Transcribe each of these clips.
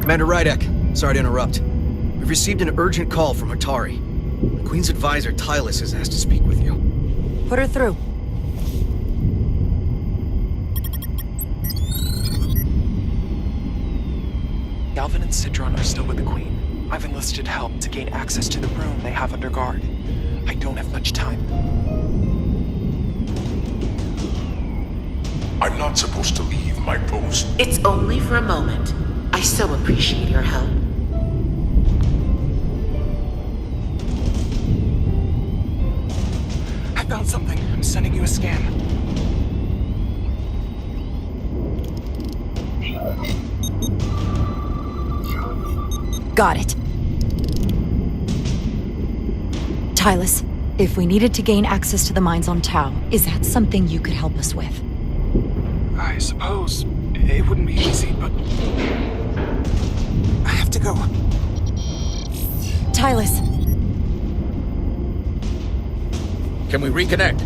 Commander Rydek, sorry to interrupt. We've received an urgent call from Hatari. The Queen's advisor, Tylus, has asked to speak with you. Put her through. Galvin and Citron are still with the Queen. I've enlisted help to gain access to the room they have under guard. I don't have much time. I'm not supposed to leave my post. It's only for a moment. I so appreciate your help. I found something. I'm sending you a scan. Got it. Tylus, if we needed to gain access to the mines on Tau, is that something you could help us with? I suppose it wouldn't be easy, but I have to go. Tylus. Can we reconnect?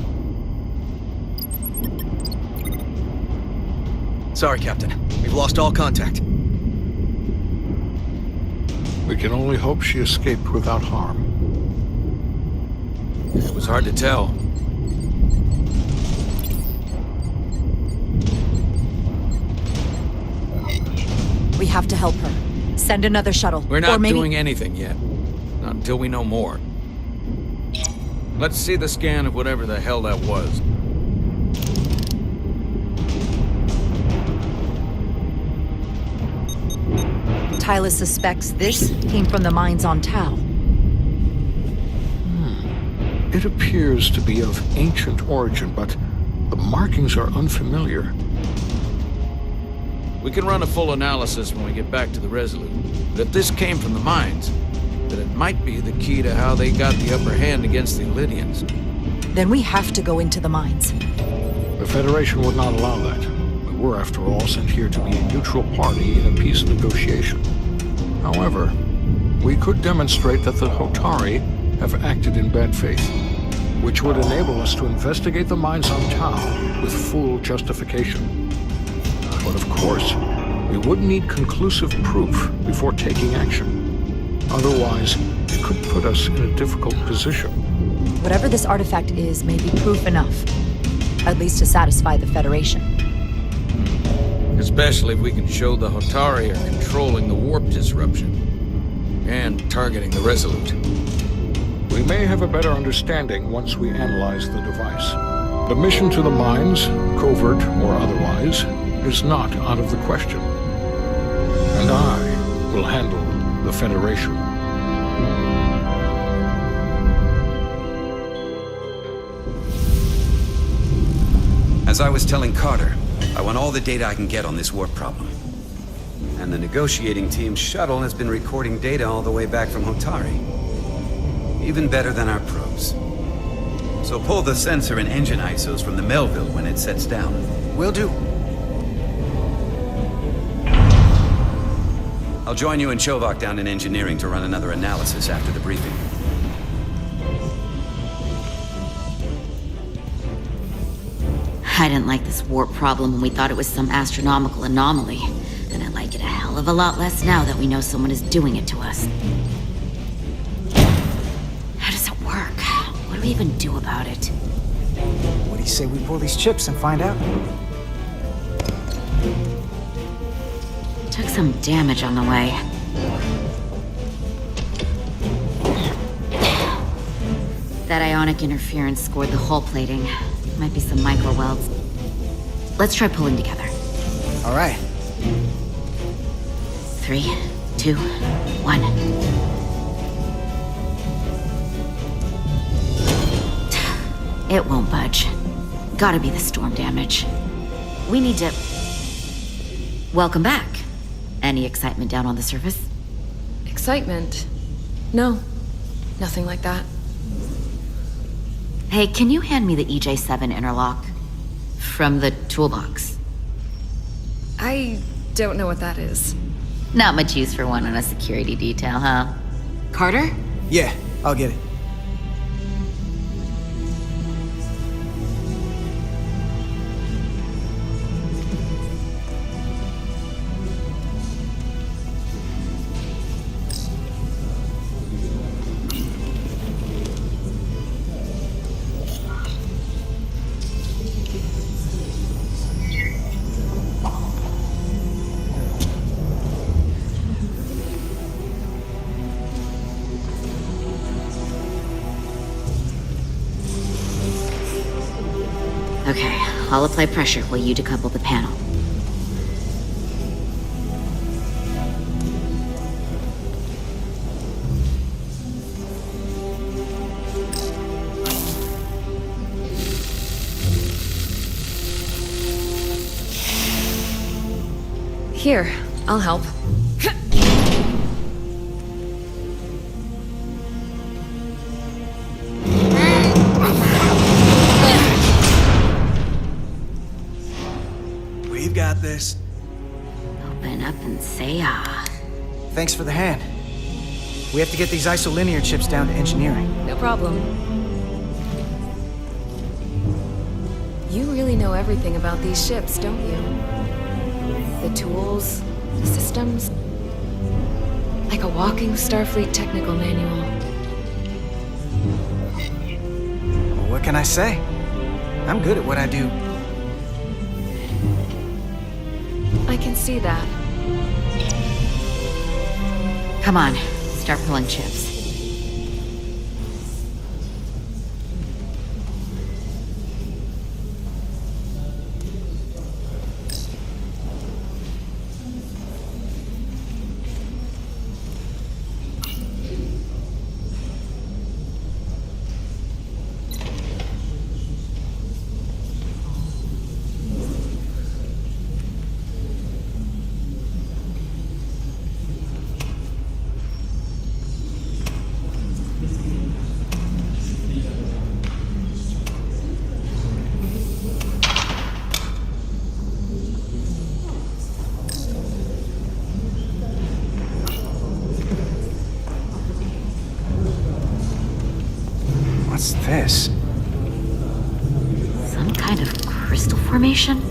Sorry, Captain. We've lost all contact. We can only hope she escaped without harm. It was hard to tell. We have to help her. Send another shuttle. We're not or maybe... doing anything yet. Not until we know more. Let's see the scan of whatever the hell that was. Tylus suspects this came from the mines on Tau. It appears to be of ancient origin, but the markings are unfamiliar. We can run a full analysis when we get back to the Resolute. But if this came from the mines, then it might be the key to how they got the upper hand against the Lydians. Then we have to go into the mines. The Federation would not allow that. We were, after all, sent here to be a neutral party in a peace negotiation. However, we could demonstrate that the Hotari have acted in bad faith, which would enable us to investigate the mines on Tau with full justification. But of course, we would need conclusive proof before taking action. Otherwise, it could put us in a difficult position. Whatever this artifact is may be proof enough. At least to satisfy the Federation. Especially if we can show the Hotari are controlling the warp disruption and targeting the Resolute. We may have a better understanding once we analyze the device. The mission to the mines, covert or otherwise, is not out of the question. And I will handle the Federation. As I was telling Carter, I want all the data I can get on this warp problem. And the negotiating team's shuttle has been recording data all the way back from Hotari. Even better than our probes. So pull the sensor and engine ISOs from the Melville when it sets down. Will do. I'll join you and Shovak down in engineering to run another analysis after the briefing. I didn't like this warp problem when we thought it was some astronomical anomaly. And I like it a hell of a lot less now that we know someone is doing it to us. How does it work? What do we even do about it? What do you say we pull these chips and find out? Took some damage on the way. That ionic interference scored the hull plating. Might be some micro welds. Let's try pulling together. All right. 3, 2, 1. It won't budge. Gotta be the storm damage. We need to... Welcome back. Any excitement down on the surface? Excitement? No. Nothing like that. Hey, can you hand me the EJ7 interlock? From the toolbox. I don't know what that is. Not much use for one on a security detail, huh? Carter? Yeah, I'll get it. Okay, I'll apply pressure while you decouple the panel. Here, I'll help. We've got this. Open up and say ah. Thanks for the hand. We have to get these isolinear chips down to engineering. No problem. You really know everything about these ships, don't you? The tools, the systems. Like a walking Starfleet technical manual. Well, what can I say? I'm good at what I do. I can see that. Come on, start pulling chips. What's this? Some kind of crystal formation?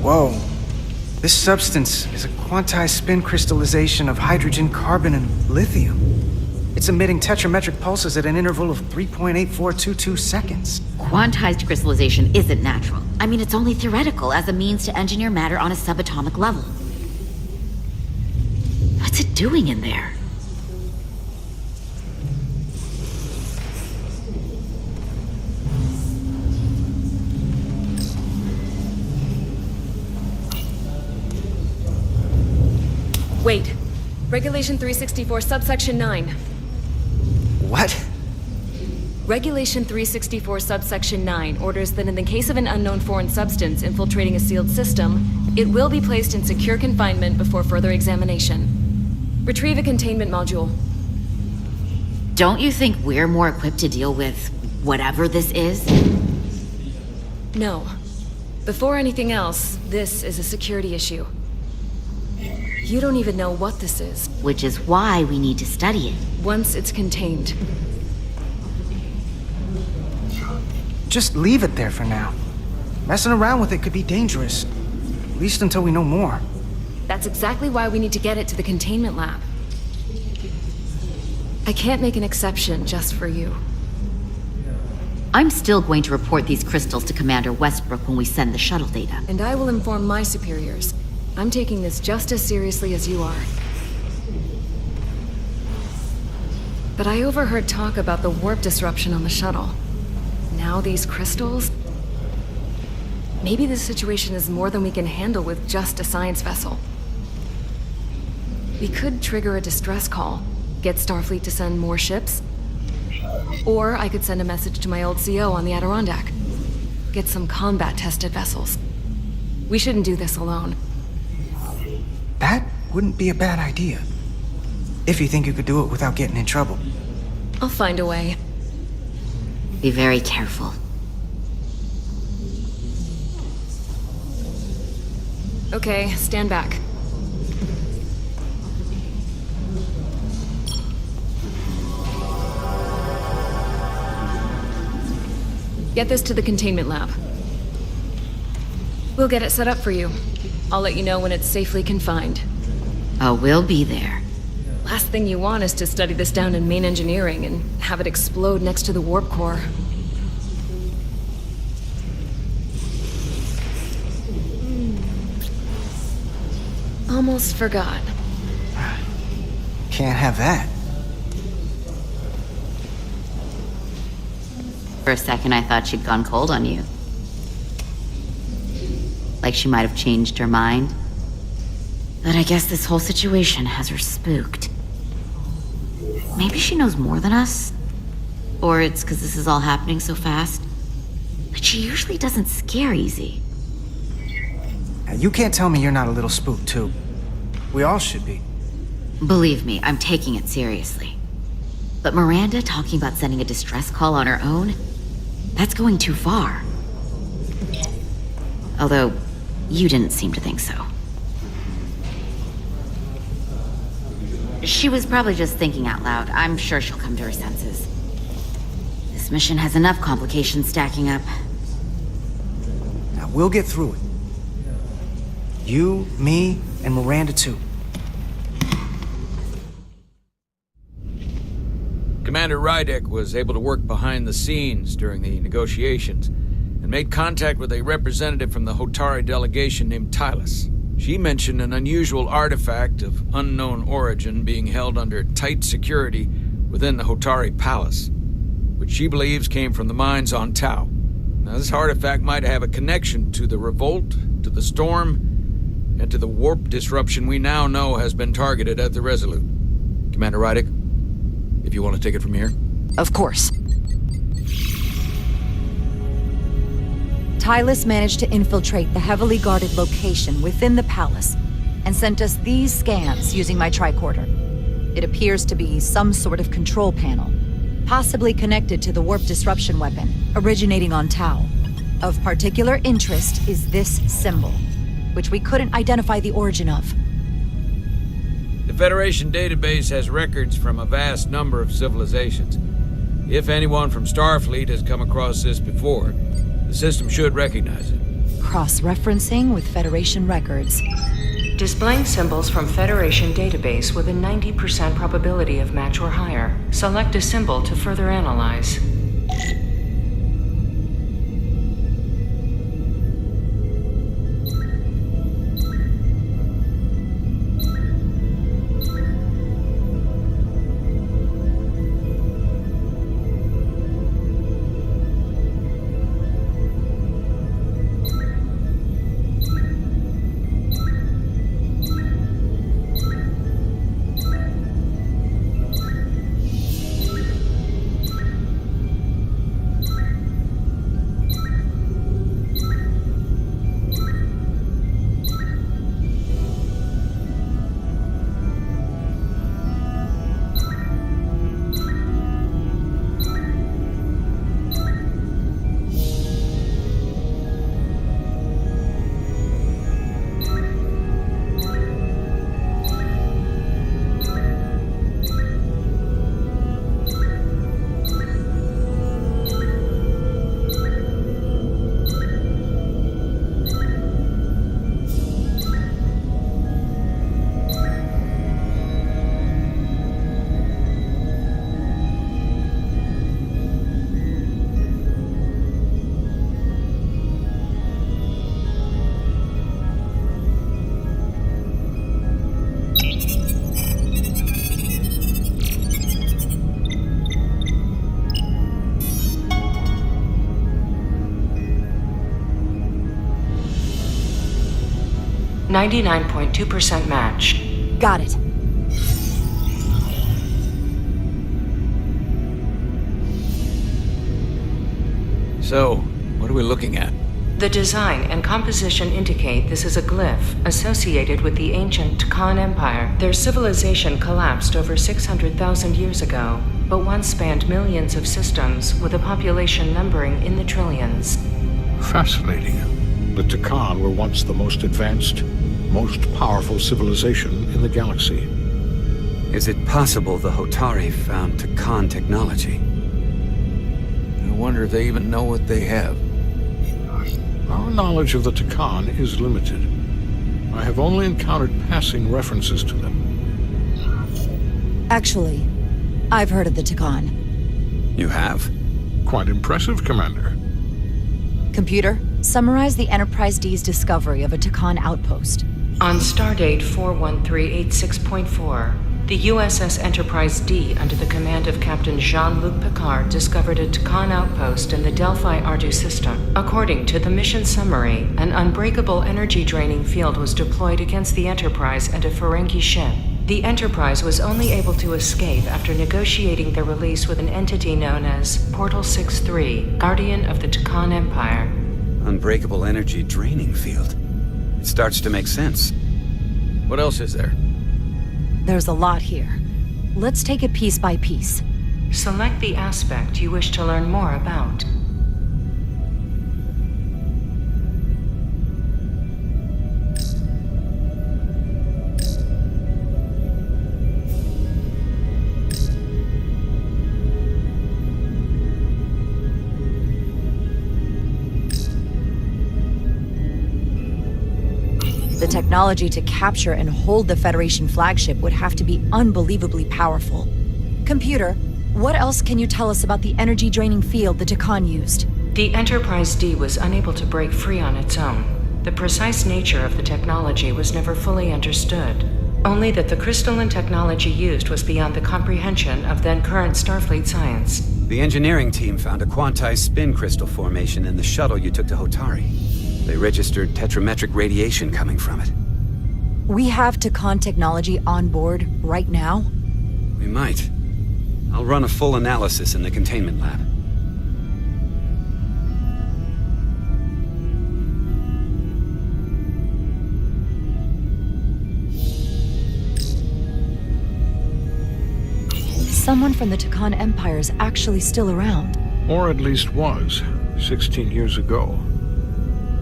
Whoa. This substance is a quantized spin crystallization of hydrogen, carbon, and lithium. It's emitting tetrametric pulses at an interval of 3.8422 seconds. Quantized crystallization isn't natural. I mean, it's only theoretical as a means to engineer matter on a subatomic level. What's it doing in there? Wait. Regulation 364, subsection 9. What? Regulation 364, subsection 9 orders that in the case of an unknown foreign substance infiltrating a sealed system, it will be placed in secure confinement before further examination. Retrieve a containment module. Don't you think we're more equipped to deal with whatever this is? No. Before anything else, this is a security issue. You don't even know what this is. Which is why we need to study it. Once it's contained. Just leave it there for now. Messing around with it could be dangerous. At least until we know more. That's exactly why we need to get it to the containment lab. I can't make an exception just for you. I'm still going to report these crystals to Commander Westbrook when we send the shuttle data. And I will inform my superiors. I'm taking this just as seriously as you are. But I overheard talk about the warp disruption on the shuttle. Now these crystals? Maybe this situation is more than we can handle with just a science vessel. We could trigger a distress call, get Starfleet to send more ships. Or I could send a message to my old CO on the Adirondack. Get some combat-tested vessels. We shouldn't do this alone. That wouldn't be a bad idea. If you think you could do it without getting in trouble. I'll find a way. Be very careful. Okay, stand back. Get this to the containment lab. We'll get it set up for you. I'll let you know when it's safely confined. Oh, we'll be there. Last thing you want is to study this down in main engineering and have it explode next to the warp core. Almost forgot. Can't have that. For a second, I thought she'd gone cold on you. Like she might have changed her mind. But I guess this whole situation has her spooked. Maybe she knows more than us? Or it's because this is all happening so fast? But she usually doesn't scare easy. Now, you can't tell me you're not a little spooked, too. We all should be. Believe me, I'm taking it seriously. But Miranda talking about sending a distress call on her own? That's going too far. Although, you didn't seem to think so. She was probably just thinking out loud. I'm sure she'll come to her senses. This mission has enough complications stacking up. Now, we'll get through it. You, me, and Miranda, too. Commander Rydek was able to work behind the scenes during the negotiations and made contact with a representative from the Hotari delegation named Tylus. She mentioned an unusual artifact of unknown origin being held under tight security within the Hotari Palace, which she believes came from the mines on Tau. Now, this artifact might have a connection to the revolt, to the storm, and to the warp disruption we now know has been targeted at the Resolute. Commander Rydek, if you want to take it from here. Of course. Tylus managed to infiltrate the heavily guarded location within the palace and sent us these scans using my tricorder. It appears to be some sort of control panel, possibly connected to the warp disruption weapon originating on Tau. Of particular interest is this symbol, which we couldn't identify the origin of. The Federation database has records from a vast number of civilizations. If anyone from Starfleet has come across this before, the system should recognize it. Cross-referencing with Federation records. Displaying symbols from Federation database with a 90% probability of match or higher. Select a symbol to further analyze. .2% match. Got it. So, what are we looking at? The design and composition indicate this is a glyph associated with the ancient Khan Empire. Their civilization collapsed over 600,000 years ago, but once spanned millions of systems with a population numbering in the trillions. Fascinating. The Takan were once the most advanced, most powerful civilization in the galaxy. Is it possible the Hotari found Takan technology? I wonder if they even know what they have. Our knowledge of the Takan is limited. I have only encountered passing references to them. Actually, I've heard of the Takan. You have? Quite impressive, Commander. Computer, summarize the Enterprise D's discovery of a Takan outpost. On stardate 41386.4, the USS Enterprise D, under the command of Captain Jean-Luc Picard, discovered a Takan outpost in the Delphi-Ardu system. According to the mission summary, an unbreakable energy-draining field was deployed against the Enterprise and a Ferengi ship. The Enterprise was only able to escape after negotiating their release with an entity known as Portal 6-3, Guardian of the Takan Empire. Unbreakable energy draining field. It starts to make sense. What else is there? There's a lot here. Let's take it piece by piece. Select the aspect you wish to learn more about. The technology to capture and hold the Federation flagship would have to be unbelievably powerful. Computer, what else can you tell us about the energy-draining field the Takan used? The Enterprise D was unable to break free on its own. The precise nature of the technology was never fully understood. Only that the crystalline technology used was beyond the comprehension of then-current Starfleet science. The engineering team found a quantized spin crystal formation in the shuttle you took to Hotari. They registered tetrametric radiation coming from it. We have Takan technology on board right now? We might. I'll run a full analysis in the containment lab. Someone from the Takan Empire is actually still around. Or at least was, 16 years ago.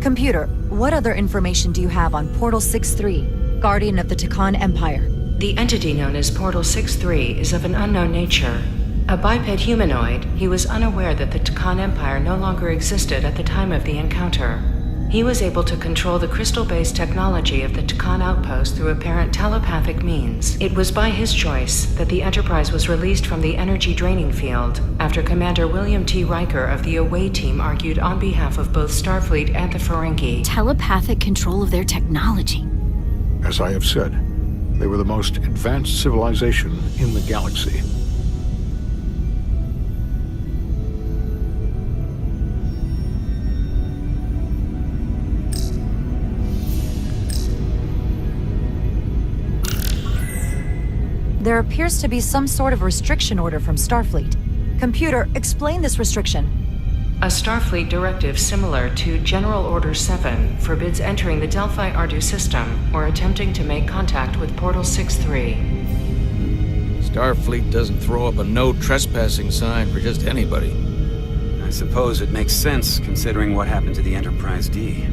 Computer, what other information do you have on Portal 6-3, Guardian of the Takan Empire? The entity known as Portal 6-3 is of an unknown nature. A biped humanoid, he was unaware that the Takan Empire no longer existed at the time of the encounter. He was able to control the crystal-based technology of the Takan outpost through apparent telepathic means. It was by his choice that the Enterprise was released from the energy-draining field after Commander William T. Riker of the Away Team argued on behalf of both Starfleet and the Ferengi. Telepathic control of their technology. As I have said, they were the most advanced civilization in the galaxy. There appears to be some sort of restriction order from Starfleet. Computer, explain this restriction. A Starfleet directive similar to General Order 7 forbids entering the Delphi-Ardu system or attempting to make contact with Portal 6-3. Starfleet doesn't throw up a no trespassing sign for just anybody. I suppose it makes sense considering what happened to the Enterprise D.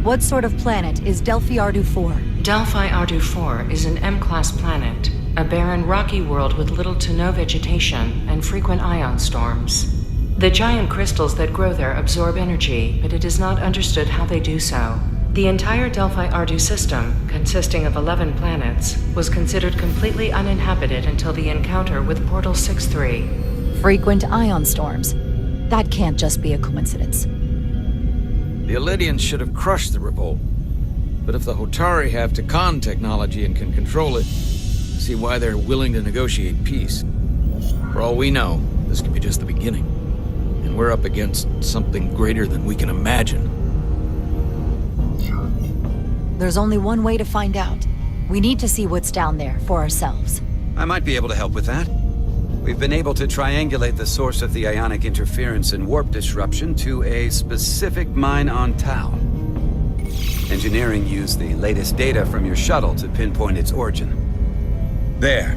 What sort of planet is Delphi-Ardu 4? Delphi-Ardu 4 is an M-class planet, a barren rocky world with little to no vegetation and frequent ion storms. The giant crystals that grow there absorb energy, but it is not understood how they do so. The entire Delphi-Ardu system, consisting of 11 planets, was considered completely uninhabited until the encounter with Portal 6-3. Frequent ion storms. That can't just be a coincidence. The Elydians should have crushed the revolt. But if the Hotari have Takan technology and can control it, I see why they're willing to negotiate peace. For all we know, this could be just the beginning. And we're up against something greater than we can imagine. There's only one way to find out. We need to see what's down there for ourselves. I might be able to help with that. We've been able to triangulate the source of the ionic interference and warp disruption to a specific mine on Tau. Engineering used the latest data from your shuttle to pinpoint its origin. There.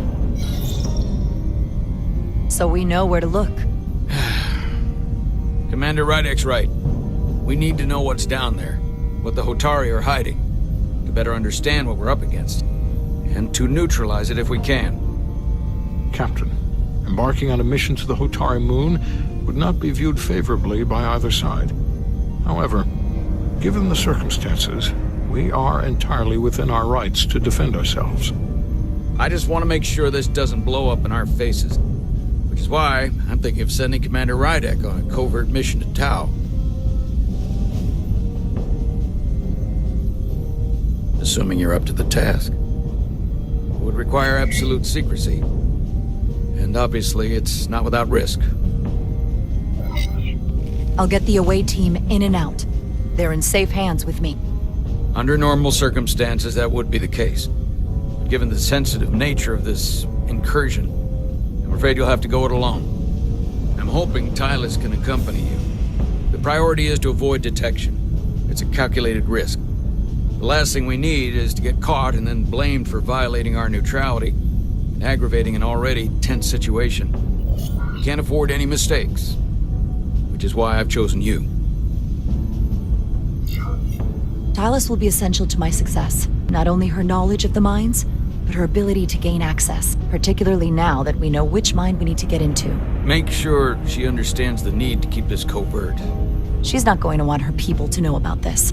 So we know where to look. Commander Rydek's right. We need to know what's down there, what the Hotari are hiding, to better understand what we're up against, and to neutralize it if we can. Captain, embarking on a mission to the Hotari moon would not be viewed favorably by either side. However, given the circumstances, we are entirely within our rights to defend ourselves. I just want to make sure this doesn't blow up in our faces. Which is why I'm thinking of sending Commander Rydek on a covert mission to Tau. Assuming you're up to the task. It would require absolute secrecy. And obviously, it's not without risk. I'll get the away team in and out. They're in safe hands with me. Under normal circumstances, that would be the case. But given the sensitive nature of this incursion, I'm afraid you'll have to go it alone. I'm hoping Tylus can accompany you. The priority is to avoid detection. It's a calculated risk. The last thing we need is to get caught and then blamed for violating our neutrality and aggravating an already tense situation. We can't afford any mistakes, which is why I've chosen you. Tylus will be essential to my success. Not only her knowledge of the mines, but her ability to gain access, particularly now that we know which mine we need to get into. Make sure she understands the need to keep this covert. She's not going to want her people to know about this.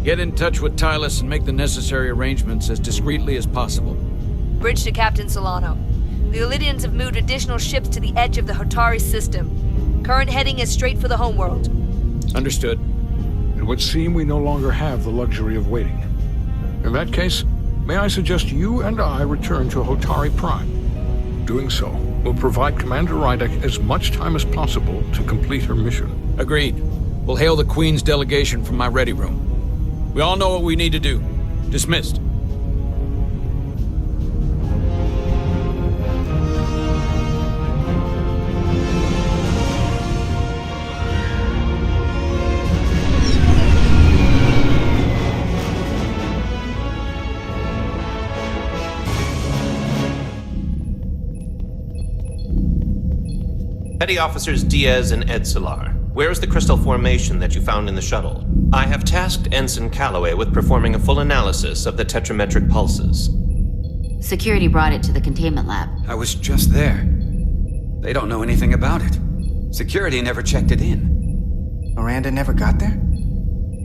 Get in touch with Tylus and make the necessary arrangements as discreetly as possible. Bridge to Captain Solano. The Illidians have moved additional ships to the edge of the Hotari system. Current heading is straight for the homeworld. Understood. It would seem we no longer have the luxury of waiting. In that case, may I suggest you and I return to Hotari Prime? Doing so will provide Commander Rydek as much time as possible to complete her mission. Agreed. We'll hail the Queen's delegation from my ready room. We all know what we need to do. Dismissed. Petty Officers Diaz and Edsolar, where is the crystal formation that you found in the shuttle? I have tasked Ensign Calloway with performing a full analysis of the tetrametric pulses. Security brought it to the containment lab. I was just there. They don't know anything about it. Security never checked it in. Miranda never got there?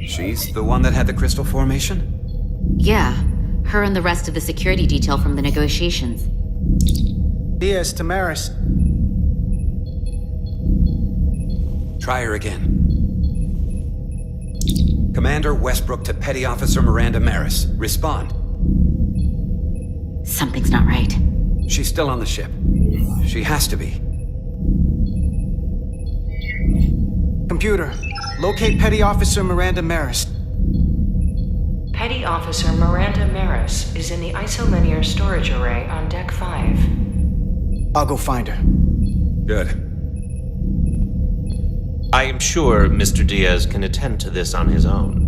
She's the one that had the crystal formation? Yeah, her and the rest of the security detail from the negotiations. Diaz, Tamaris. Try her again. Commander Westbrook to Petty Officer Miranda Maris. Respond. Something's not right. She's still on the ship. She has to be. Computer, locate Petty Officer Miranda Maris. Petty Officer Miranda Maris is in the isolinear storage array on Deck 5. I'll go find her. Good. I am sure Mr. Diaz can attend to this on his own.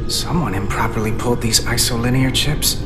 Someone improperly pulled these isolinear chips.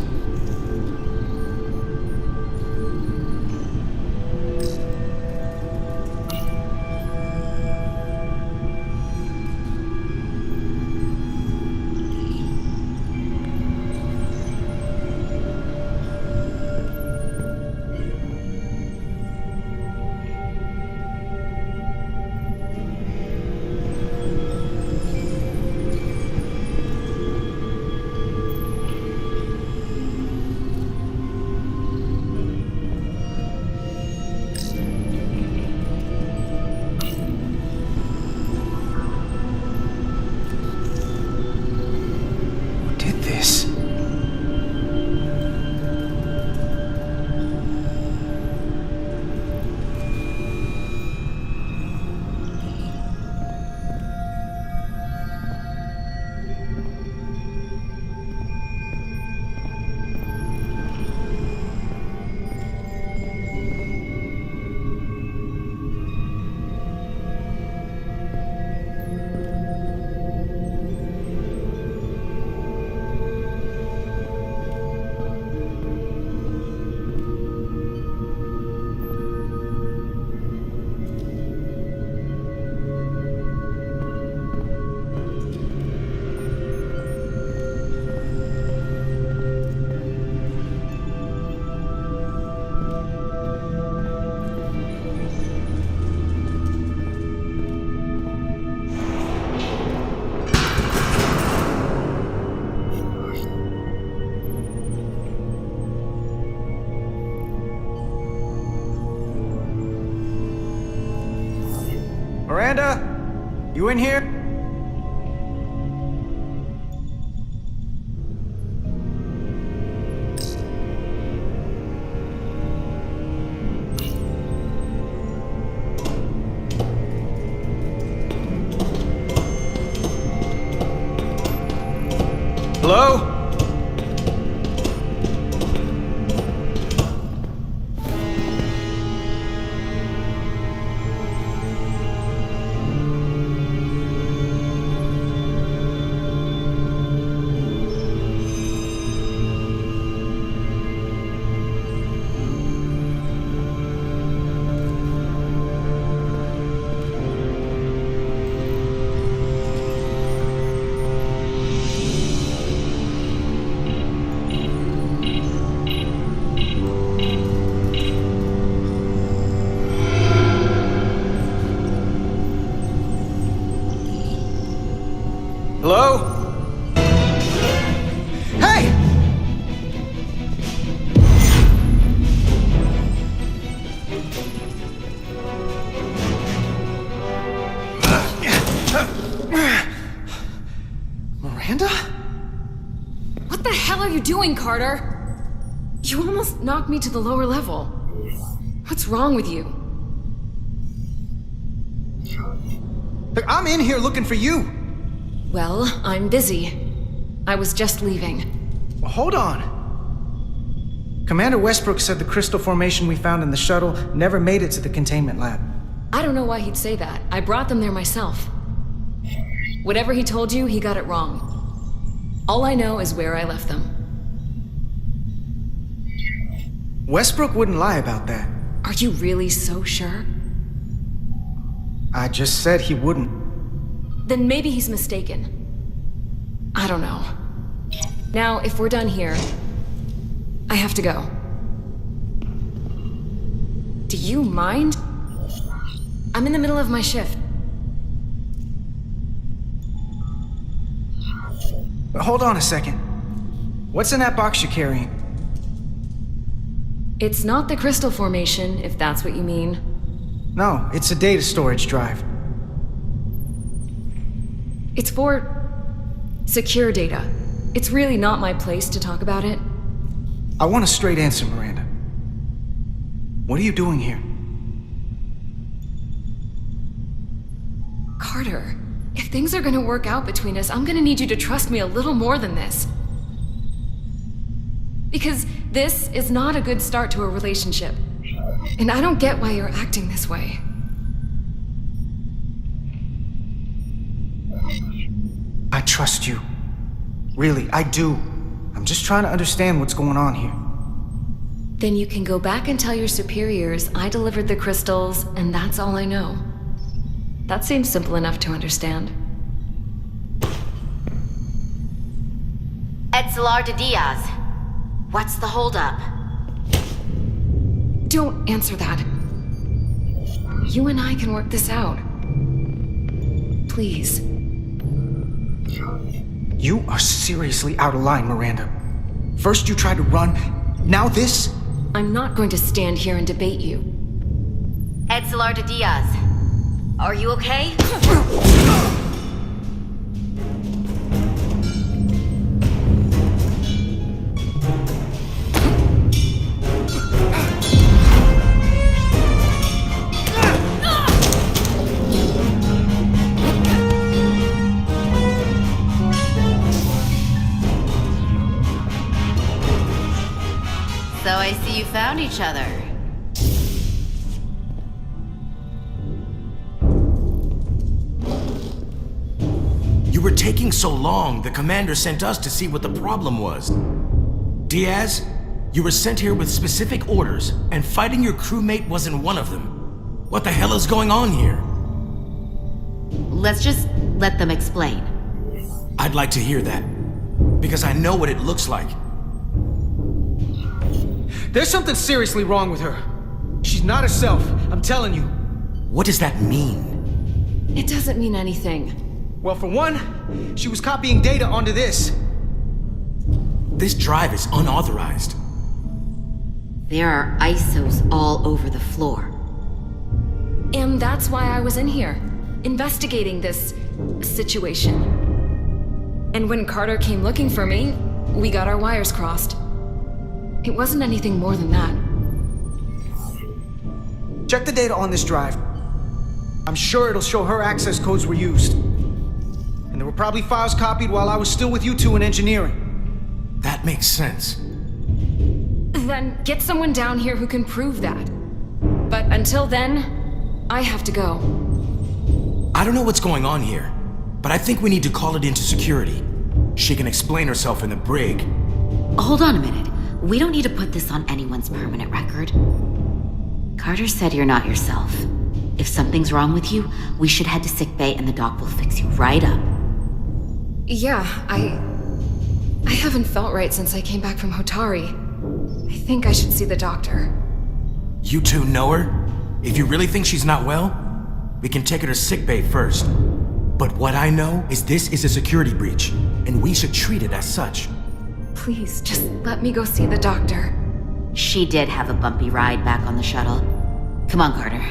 Miranda? You in here? Hello? Hello? Hey! Miranda? What the hell are you doing, Carter? You almost knocked me to the lower level. What's wrong with you? Look, I'm in here looking for you. Well, I'm busy. I was just leaving. Well, hold on. Commander Westbrook said the crystal formation we found in the shuttle never made it to the containment lab. I don't know why he'd say that. I brought them there myself. Whatever he told you, he got it wrong. All I know is where I left them. Westbrook wouldn't lie about that. Are you really so sure? I just said he wouldn't. Then maybe he's mistaken. I don't know. Now, if we're done here, I have to go. Do you mind? I'm in the middle of my shift. Hold on a second. What's in that box you're carrying? It's not the crystal formation, if that's what you mean. No, it's a data storage drive. It's for secure data. It's really not my place to talk about it. I want a straight answer, Miranda. What are you doing here? Carter, if things are gonna work out between us, I'm gonna need you to trust me a little more than this. Because this is not a good start to a relationship. And I don't get why you're acting this way. I trust you. Really, I do. I'm just trying to understand what's going on here. Then you can go back and tell your superiors I delivered the crystals, and that's all I know. That seems simple enough to understand. Etzelar de Diaz. What's the holdup? Don't answer that. You and I can work this out. Please. You are seriously out of line, Miranda. First you tried to run, now this? I'm not going to stand here and debate you. Etzelar de Diaz. Are you okay? So I see you found each other. You were taking so long, the commander sent us to see what the problem was. Diaz, you were sent here with specific orders, and fighting your crewmate wasn't one of them. What the hell is going on here? Let's just let them explain. I'd like to hear that, because I know what it looks like. There's something seriously wrong with her. She's not herself, I'm telling you. What does that mean? It doesn't mean anything. Well, for one, she was copying data onto this. This drive is unauthorized. There are ISOs all over the floor. And that's why I was in here. investigating this situation. And when Carter came looking for me, we got our wires crossed. It wasn't anything more than that. Check the data on this drive. I'm sure it'll show her access codes were used. And there were probably files copied while I was still with you two in engineering. That makes sense. Then get someone down here who can prove that. But until then, I have to go. I don't know what's going on here, but I think we need to call it into security. She can explain herself in the brig. Hold on a minute. We don't need to put this on anyone's permanent record. Carter said you're not yourself. If something's wrong with you, we should head to sickbay and the doc will fix you right up. Yeah, I haven't felt right since I came back from Hotari. I think I should see the doctor. You two know her? If you really think she's not well, we can take her to sickbay first. But what I know is this is a security breach, and we should treat it as such. Please, just let me go see the doctor. She did have a bumpy ride back on the shuttle. Come on, Carter.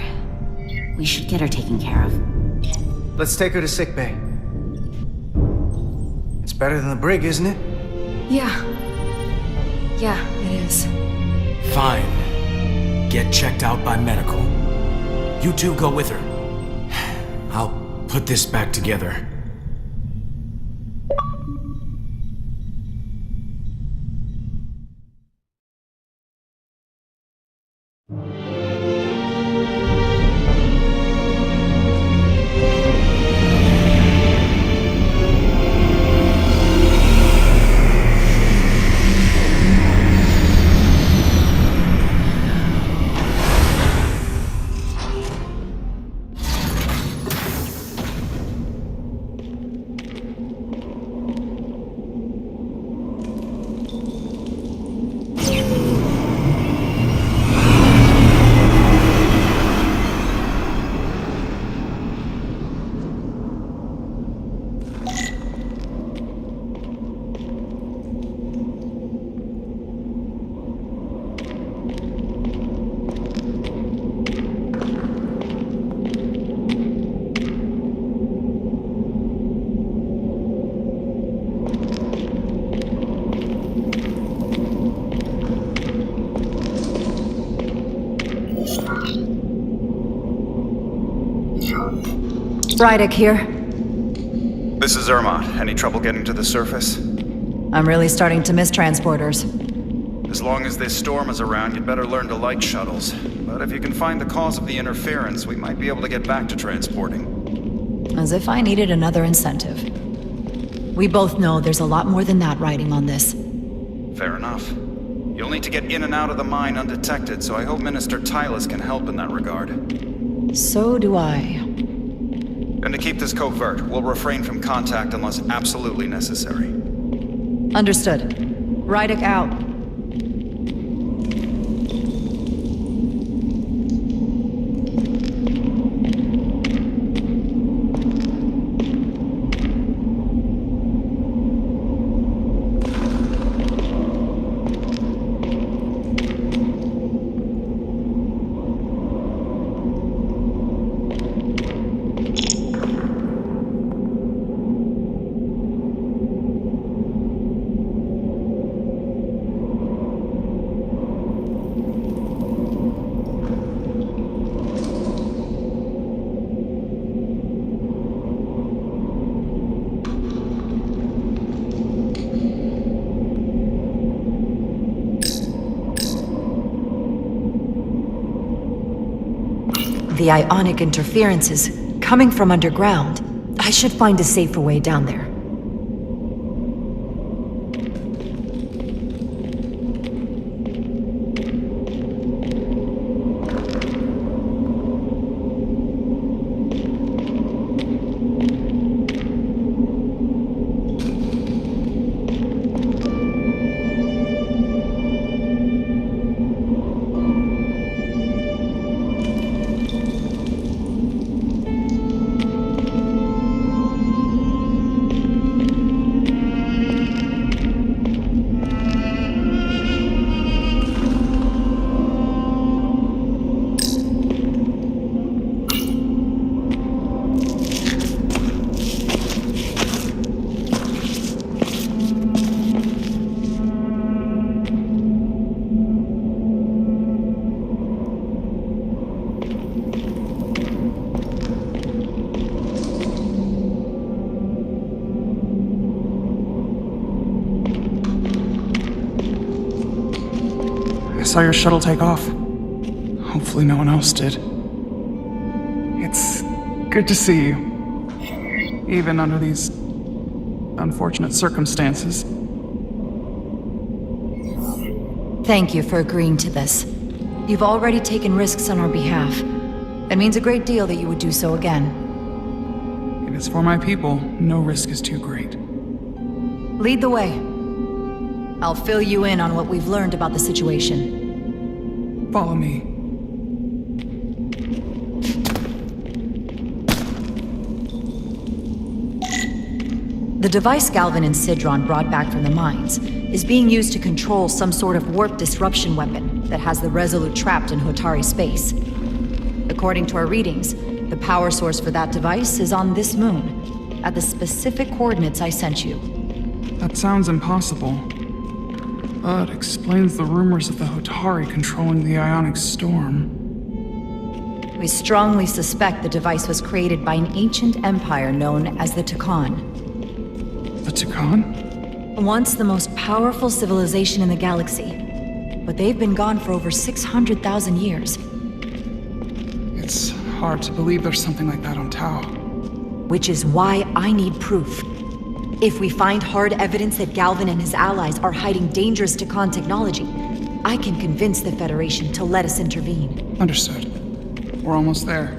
We should get her taken care of. Let's take her to sickbay. It's better than the brig, isn't it? Yeah. Yeah, it is. Fine. Get checked out by medical. You two go with her. I'll put this back together. Rydick here. This is Ermont. Any trouble getting to the surface? I'm really starting to miss transporters. As long as this storm is around, you'd better learn to like shuttles. But if you can find the cause of the interference, we might be able to get back to transporting. As if I needed another incentive. We both know there's a lot more than that riding on this. Fair enough. You'll need to get in and out of the mine undetected, so I hope Minister Tylus can help in that regard. So do I. And to keep this covert, we'll refrain from contact unless absolutely necessary. Understood. Rydick out. The ionic interference is coming from underground. I should find a safer way down there. saw your shuttle take off. Hopefully no one else did. It's good to see you. Even under these unfortunate circumstances. Thank you for agreeing to this. You've already taken risks on our behalf. It means a great deal that you would do so again. If it's for my people, no risk is too great. Lead the way. I'll fill you in on what we've learned about the situation. Follow me. The device Galvin and Sidron brought back from the mines is being used to control some sort of warp disruption weapon that has the Resolute trapped in Hotari space. According to our readings, the power source for that device is on this moon, at the specific coordinates I sent you. That sounds impossible. But explains the rumors of the Hotari controlling the ionic storm. We strongly suspect the device was created by an ancient empire known as the Takan. The Takan? Once the most powerful civilization in the galaxy, but they've been gone for over 600,000 years. It's hard to believe there's something like that on Tau. Which is why I need proof. If we find hard evidence that Galvin and his allies are hiding dangerous Takan technology, I can convince the Federation to let us intervene. Understood. We're almost there.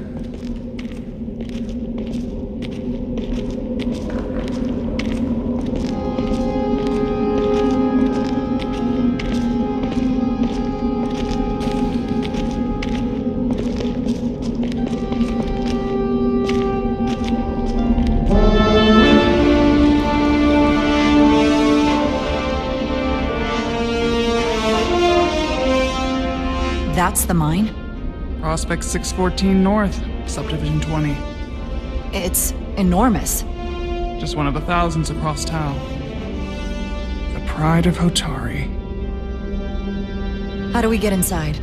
That's the mine? Prospect 614 North, Subdivision 20. It's enormous. Just one of the thousands across Tau. The pride of Hotari. How do we get inside?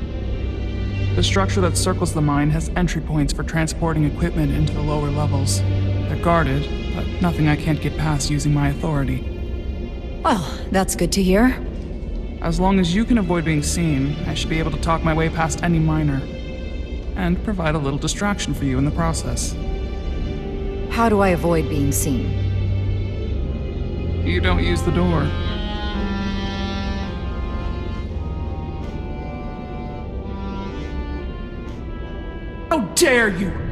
The structure that circles the mine has entry points for transporting equipment into the lower levels. They're guarded, but nothing I can't get past using my authority. Well, that's good to hear. As long as you can avoid being seen, I should be able to talk my way past any miner. And provide a little distraction for you in the process. How do I avoid being seen? You don't use the door. How dare you!